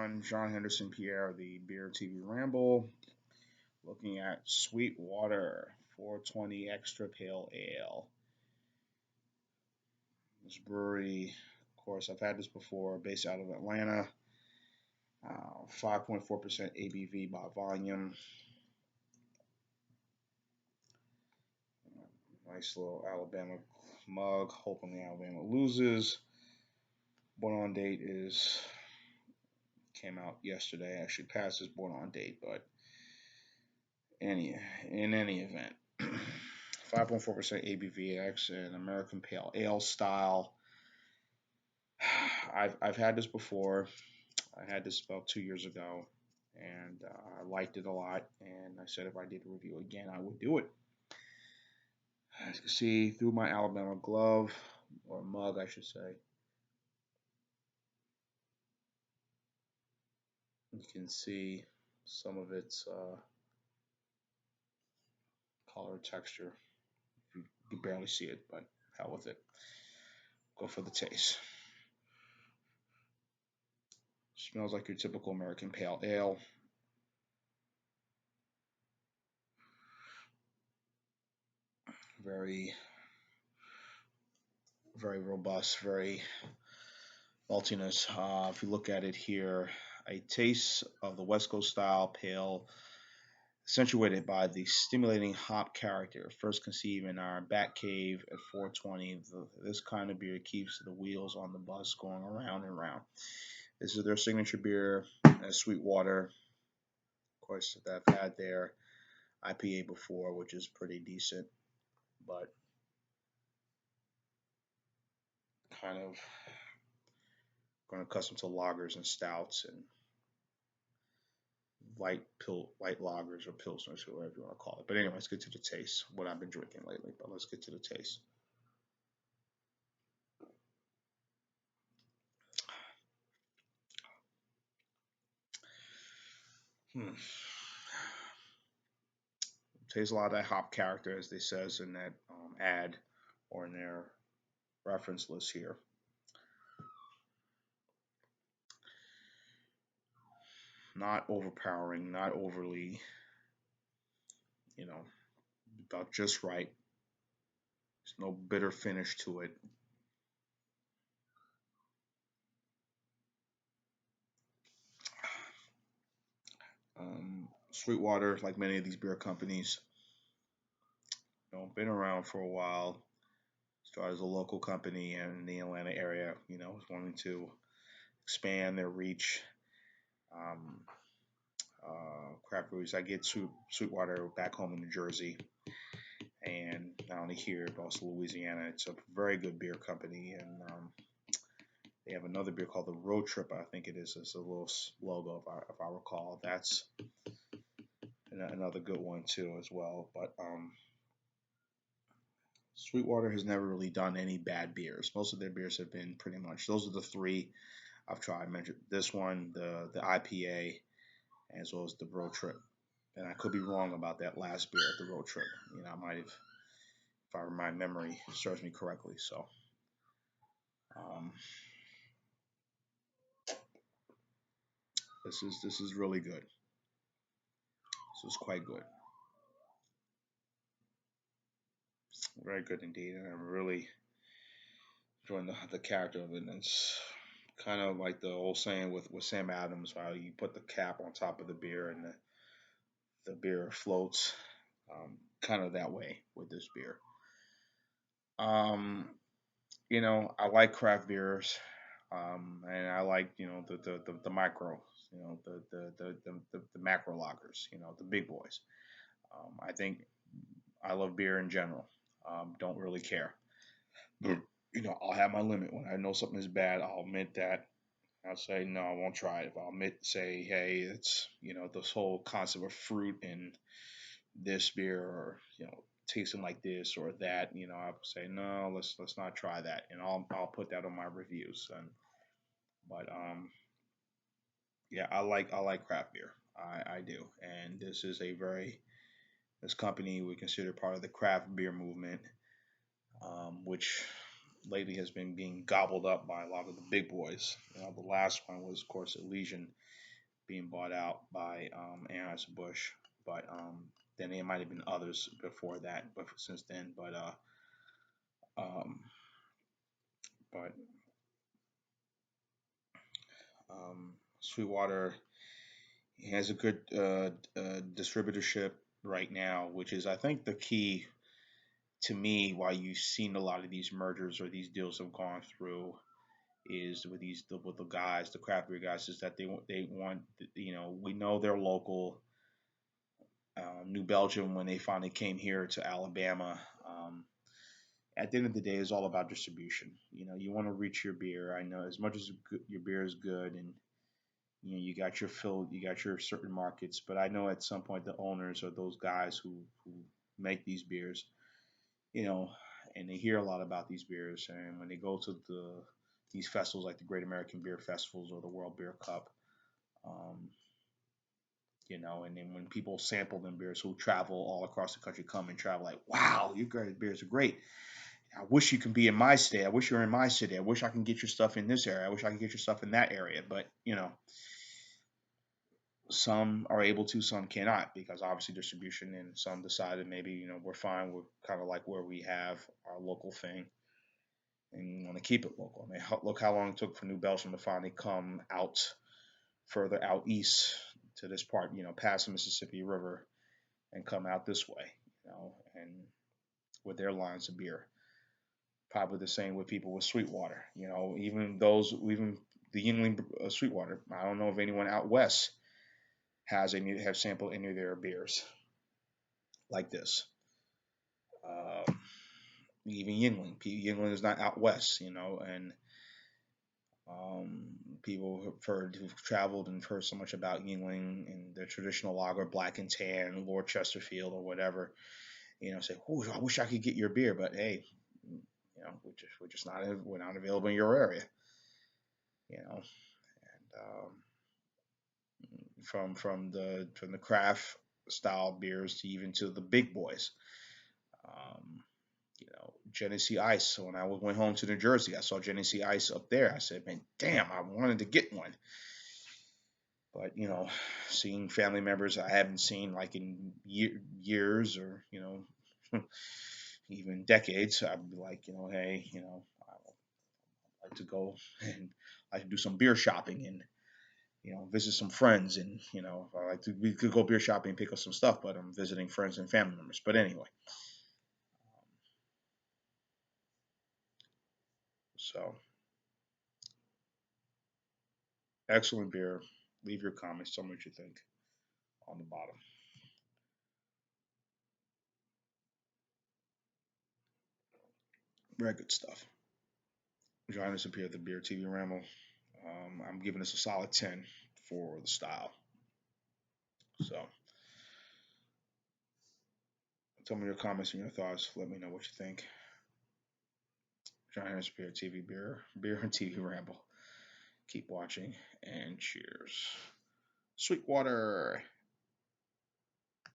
everyone. John Henderson Pierre, the Beer TV Ramble, looking at Sweetwater 420 Extra Pale Ale. This brewery, of course, I've had this before, based out of Atlanta. 5.4% ABV by volume. Nice little Alabama mug, hoping the Alabama loses. Born on date is came out yesterday. Actually passed his born on date, but in any event, 5.4% ABV, an American Pale Ale style. I've had this before. I had this about 2 years ago, and I liked it a lot. And I said if I did a review again, I would do it. As you can see through my Alabama glove or mug, I should say, you can see some of its color texture. You can barely see it, but hell with it. Go for the taste. Smells like your typical American Pale Ale. Very, very robust, very maltiness. If you look at it here, a taste of the West Coast style pale, accentuated by the stimulating hop character, first conceived in our back cave at 420. This kind of beer keeps the wheels on the bus going around and around. This is their signature beer, Sweetwater. Of course, I've had their IPA before, which is pretty decent, but kind of grown accustomed to lagers and stouts and light lagers or pilsners, or whatever you want to call it. But anyway, let's get to the taste. What I've been drinking lately, but let's get to the taste. Hmm. Tastes a lot of that hop character, as they says in that ad or in their reference list here. Not overpowering, not overly, you know, about just right. There's no bitter finish to it. Sweetwater, like many of these beer companies, been around for a while. Started as a local company in the Atlanta area, was wanting to expand their reach. Um, Craft breweries. I get Sweetwater back home in New Jersey, and not only here but also Louisiana. It's a very good beer company, and they have another beer called the Road Trip. I think it is. It's a little logo, if I recall. That's another good one too, as well. But Sweetwater has never really done any bad beers. Most of their beers have been pretty much. Those are the three I've tried. I mentioned this one, the IPA, as well as the Road Trip. And I could be wrong about that last beer at the Road Trip. I might have, if my memory serves me correctly. So, um, this is really good. This is quite good. Very good indeed, and I'm really enjoying the character of it. And it's kind of like the old saying with Sam Adams, how you put the cap on top of the beer and the beer floats. Kind of that way with this beer. Um, I like craft beers, and I like the micro, the macro lagers, the big boys. I think I love beer in general. Don't really care. But, I'll have my limit. When I know something is bad, I'll admit that. I'll say no, I won't try it. If I'll say, hey, it's this whole concept of fruit in this beer, or tasting like this or that, I'll say no, let's not try that, and I'll put that on my reviews. And but yeah, I like craft beer. I do, and this company we consider part of the craft beer movement, which lately has been being gobbled up by a lot of the big boys. The last one was, of course, Elysian being bought out by Anheuser-Busch, but then there might have been others before that, but since then, um, but Sweetwater has a good distributorship right now, which is, I think, the key to me why you've seen a lot of these mergers or these deals have gone through is with with the guys, the craft beer guys, is that they want, we know they're local. New Belgium, when they finally came here to Alabama, at the end of the day, it's all about distribution. You want to reach your beer. I know as much as your beer is good, and you got your fill, you got your certain markets, but I know at some point the owners or those guys who make these beers, you know, and they hear a lot about these beers, and when they go to these festivals like the Great American Beer Festivals or the World Beer Cup, um, and then when people sample them beers who travel all across the country, come and travel, like, wow, your guys' beers are great. I wish you can be in my state. I wish you're in my city. I wish I can get your stuff in this area. I wish I could get your stuff in that area. But some are able to, some cannot, because obviously distribution, and some decided maybe we're fine. We're kind of like where we have our local thing and want to keep it local. I mean, look how long it took for New Belgium to finally come out further out east to this part, past the Mississippi River and come out this way, and with their lines of beer. Probably the same with people with Sweetwater. Even the Yingling Sweetwater. I don't know if anyone out west have sampled any of their beers like this. Even Yingling. Yingling is not out west, and people who've traveled and heard so much about Yingling and their traditional lager, Black and Tan, Lord Chesterfield, or whatever. Say, "Ooh, I wish I could get your beer," but hey, we're just not available in your area. And from the craft style beers to even to the big boys. Um, Genesee Ice. So when I went home to New Jersey, I saw Genesee Ice up there. I said, man, damn, I wanted to get one. But, seeing family members I haven't seen like in years or, even decades, I'd be like, hey, I'd like to go and I like to do some beer shopping and, visit some friends. And, we could go beer shopping and pick up some stuff, but I'm visiting friends and family members. But anyway, so excellent beer. Leave your comments. Tell me what you think on the bottom. Very good stuff. Join us up here at the Beer TV Ramble. I'm giving this a solid 10 for the style. So tell me your comments and your thoughts. Let me know what you think. Join us Beer TV Beer and TV Ramble. Keep watching and cheers. Sweetwater.